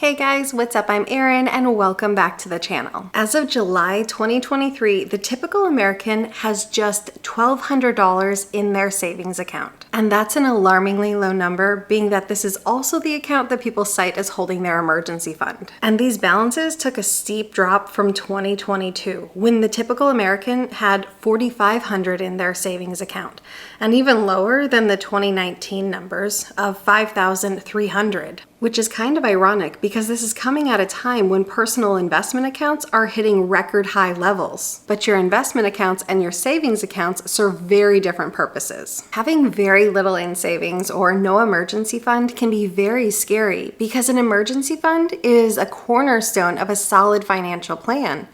Hey guys, what's up? I'm Erin and welcome back to the channel. As of July 2023, the typical American has just $1,200 in their savings account. And that's an alarmingly low number, being that this is also the account that people cite as holding their emergency fund. And these balances took a steep drop from 2022, when the typical American had $4,500 in their savings account, and even lower than the 2019 numbers of $5,300. Which is kind of ironic because this is coming at a time when personal investment accounts are hitting record high levels. But your investment accounts and your savings accounts serve very different purposes. Having very little in savings or no emergency fund can be very scary because an emergency fund is a cornerstone of a solid financial plan.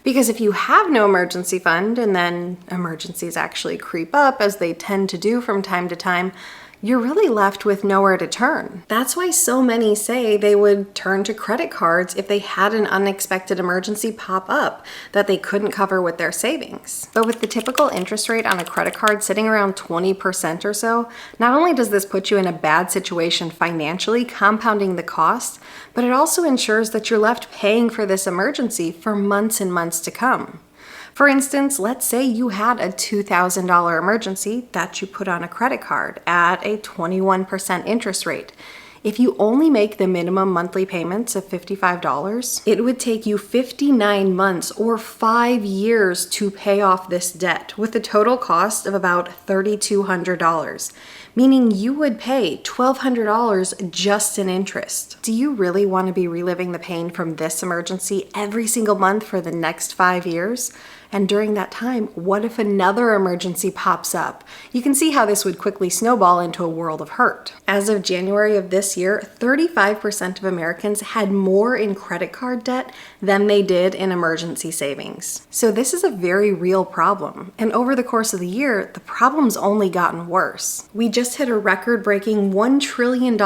Because if you have no emergency fund and then emergencies actually creep up, as they tend to do from time to time, you're really left with nowhere to turn. That's why so many say they would turn to credit cards if they had an unexpected emergency pop up that they couldn't cover with their savings. But with the typical interest rate on a credit card sitting around 20% or so, not only does this put you in a bad situation financially, compounding the cost, but it also ensures that you're left paying for this emergency for months and months to come. For instance, let's say you had a $2,000 emergency that you put on a credit card at a 21% interest rate. If you only make the minimum monthly payments of $55, it would take you 59 months or 5 years to pay off this debt, with a total cost of about $3,200. Meaning you would pay $1,200 just in interest. Do you really want to be reliving the pain from this emergency every single month for the next 5 years? And during that time, what if another emergency pops up? You can see how this would quickly snowball into a world of hurt. As of January of this year, 35% of Americans had more in credit card debt than they did in emergency savings. So this is a very real problem. And over the course of the year, the problem's only gotten worse. We just hit a record-breaking $1 trillion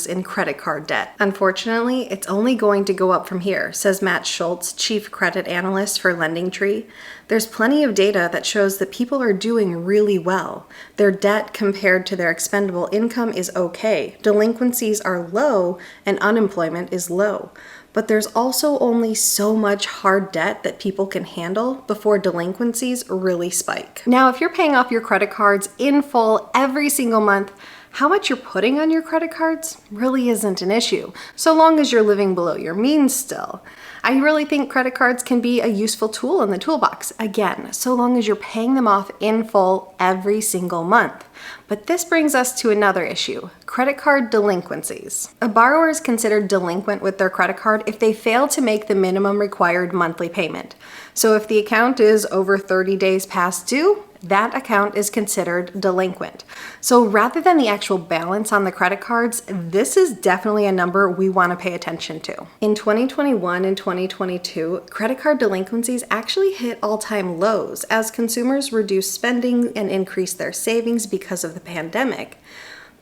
in credit card debt. Unfortunately, it's only going to go up from here, says Matt Schultz, Chief Credit Analyst for LendingTree. There's plenty of data that shows that people are doing really well. Their debt compared to their expendable income is okay. Delinquencies are low and unemployment is low. But there's also only so much hard debt that people can handle before delinquencies really spike. Now, if you're paying off your credit cards in full every single month, how much you're putting on your credit cards really isn't an issue, so long as you're living below your means still. I really think credit cards can be a useful tool in the toolbox, again, so long as you're paying them off in full every single month. But this brings us to another issue, credit card delinquencies. A borrower is considered delinquent with their credit card if they fail to make the minimum required monthly payment. So if the account is over 30 days past due, that account is considered delinquent. So rather than the actual balance on the credit cards, this is definitely a number we want to pay attention to. In 2021 and 2022, credit card delinquencies actually hit all-time lows as consumers reduced spending and increased their savings because of the pandemic.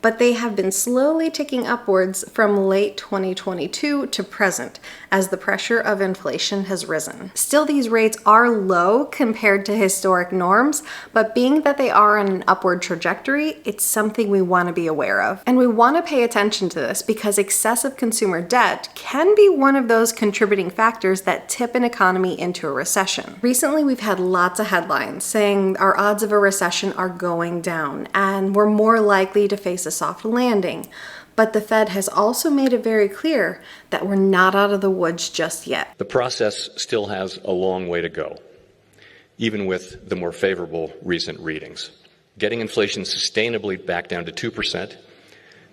But they have been slowly ticking upwards from late 2022 to present as the pressure of inflation has risen. Still, these rates are low compared to historic norms, but being that they are on an upward trajectory, it's something we want to be aware of. And we want to pay attention to this because excessive consumer debt can be one of those contributing factors that tip an economy into a recession. Recently, we've had lots of headlines saying our odds of a recession are going down and we're more likely to face a soft landing. But the Fed has also made it very clear that we're not out of the woods just yet. The process still has a long way to go, even with the more favorable recent readings. Getting inflation sustainably back down to 2%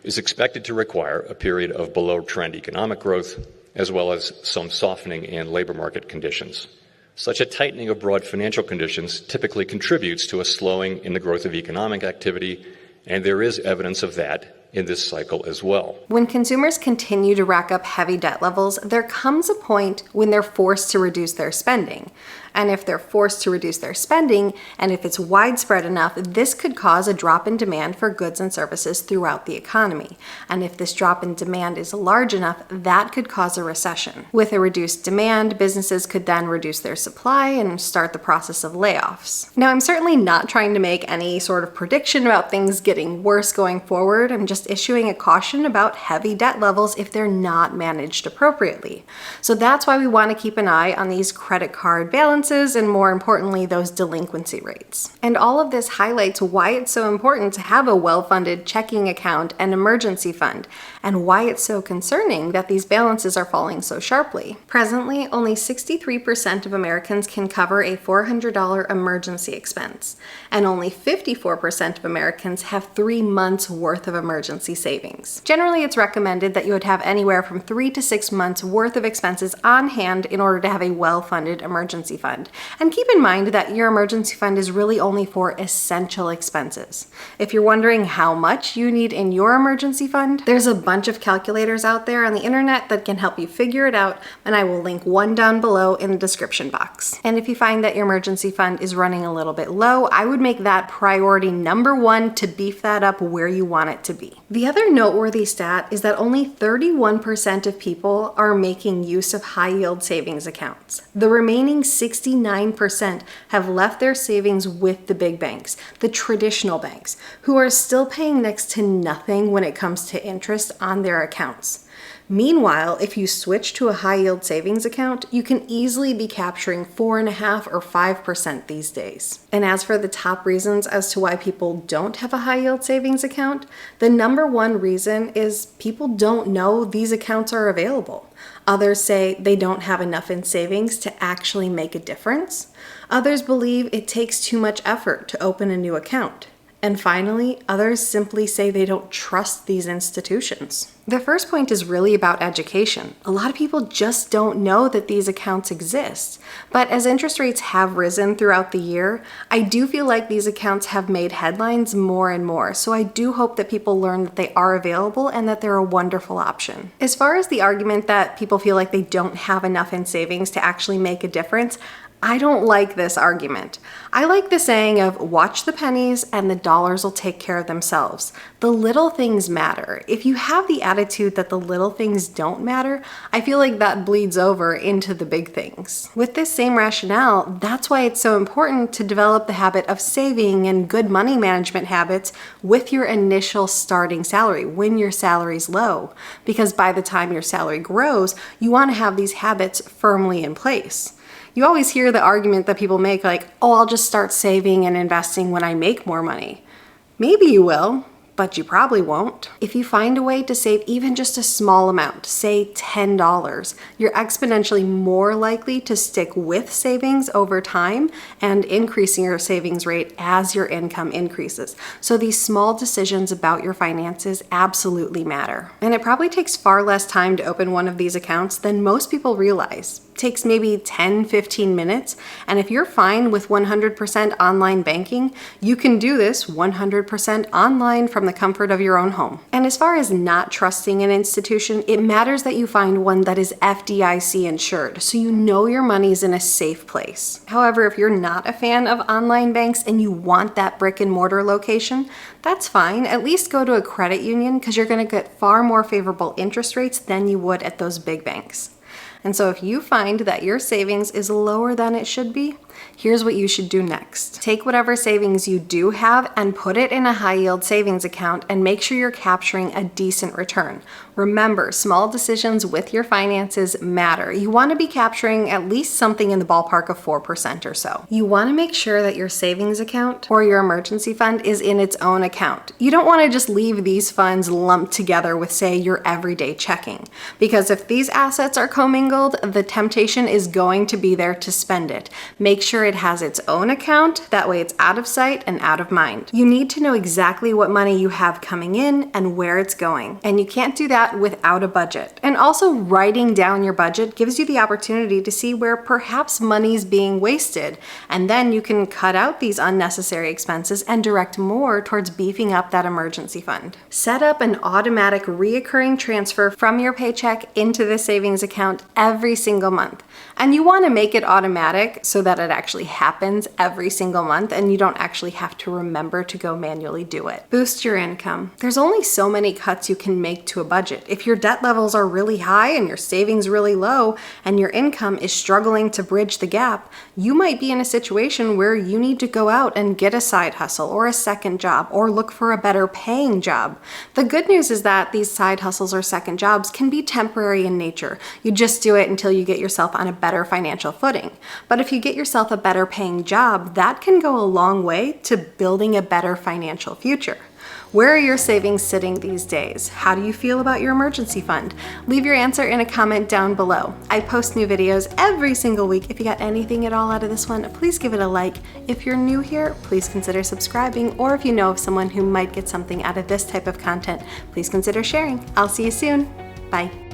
is expected to require a period of below-trend economic growth, as well as some softening in labor market conditions. Such a tightening of broad financial conditions typically contributes to a slowing in the growth of economic activity, and there is evidence of that in this cycle as well. When consumers continue to rack up heavy debt levels, there comes a point when they're forced to reduce their spending. And if they're forced to reduce their spending, and if it's widespread enough, this could cause a drop in demand for goods and services throughout the economy. And if this drop in demand is large enough, that could cause a recession. With a reduced demand, businesses could then reduce their supply and start the process of layoffs. Now, I'm certainly not trying to make any sort of prediction about things getting worse going forward. I'm just issuing a caution about heavy debt levels if they're not managed appropriately. So that's why we want to keep an eye on these credit card balances and, more importantly, those delinquency rates. And all of this highlights why it's so important to have a well-funded checking account and emergency fund, and why it's so concerning that these balances are falling so sharply. Presently, only 63% of Americans can cover a $400 emergency expense, and only 54% of Americans have 3 months worth of emergency savings. Generally, it's recommended that you would have anywhere from 3 to 6 months worth of expenses on hand in order to have a well-funded emergency fund. And keep in mind that your emergency fund is really only for essential expenses. If you're wondering how much you need in your emergency fund, there's a bunch of calculators out there on the internet that can help you figure it out, and I will link one down below in the description box. And if you find that your emergency fund is running a little bit low, I would make that priority number 1 to beef that up where you want it to be. The other noteworthy stat is that only 31% of people are making use of high-yield savings accounts. The remaining 69% have left their savings with the big banks, the traditional banks, who are still paying next to nothing when it comes to interest on their accounts. Meanwhile, if you switch to a high-yield savings account, you can easily be capturing 4.5% or 5% these days. And as for the top reasons as to why people don't have a high-yield savings account, the number 1 reason is people don't know these accounts are available. Others say they don't have enough in savings to actually make a difference. Others believe it takes too much effort to open a new account. And finally, others simply say they don't trust these institutions. The first point is really about education. A lot of people just don't know that these accounts exist. But as interest rates have risen throughout the year, I do feel like these accounts have made headlines more and more. So I do hope that people learn that they are available and that they're a wonderful option. As far as the argument that people feel like they don't have enough in savings to actually make a difference, I don't like this argument. I like the saying of watch the pennies and the dollars will take care of themselves. The little things matter. If you have the attitude that the little things don't matter, I feel like that bleeds over into the big things. With this same rationale, that's why it's so important to develop the habit of saving and good money management habits with your initial starting salary when your salary's low. Because by the time your salary grows, you want to have these habits firmly in place. You always hear the argument that people make like, oh, I'll just start saving and investing when I make more money. Maybe you will, but you probably won't. If you find a way to save even just a small amount, say $10, you're exponentially more likely to stick with savings over time and increasing your savings rate as your income increases. So these small decisions about your finances absolutely matter. And it probably takes far less time to open one of these accounts than most people realize. It takes maybe 10-15 minutes, and if you're fine with 100% online banking, you can do this 100% online from the comfort of your own home. And as far as not trusting an institution, it matters that you find one that is FDIC insured, so you know your money's in a safe place. However, if you're not a fan of online banks and you want that brick and mortar location, that's fine. At least go to a credit union because you're going to get far more favorable interest rates than you would at those big banks. And so if you find that your savings is lower than it should be, here's what you should do next. Take whatever savings you do have and put it in a high-yield savings account and make sure you're capturing a decent return. Remember, small decisions with your finances matter. You want to be capturing at least something in the ballpark of 4% or so. You want to make sure that your savings account or your emergency fund is in its own account. You don't want to just leave these funds lumped together with, say, your everyday checking. Because if these assets are commingled, the temptation is going to be there to spend it. Make sure it has its own account, that way it's out of sight and out of mind. You need to know exactly what money you have coming in and where it's going. And you can't do that without a budget. And also writing down your budget gives you the opportunity to see where perhaps money's being wasted. And then you can cut out these unnecessary expenses and direct more towards beefing up that emergency fund. Set up an automatic reoccurring transfer from your paycheck into the savings account every single month. And you want to make it automatic so that it actually happens every single month and you don't actually have to remember to go manually do it. Boost your income. There's only so many cuts you can make to a budget. If your debt levels are really high and your savings really low and your income is struggling to bridge the gap, you might be in a situation where you need to go out and get a side hustle or a second job or look for a better paying job. The good news is that these side hustles or second jobs can be temporary in nature. You just do it until you get yourself on a better financial footing. But if you get yourself a better paying job, that can go a long way to building a better financial future. Where are your savings sitting these days? How do you feel about your emergency fund? Leave your answer in a comment down below. I post new videos every single week. If you got anything at all out of this one, please give it a like. If you're new here, please consider subscribing, or if you know of someone who might get something out of this type of content, please consider sharing. I'll see you soon. Bye.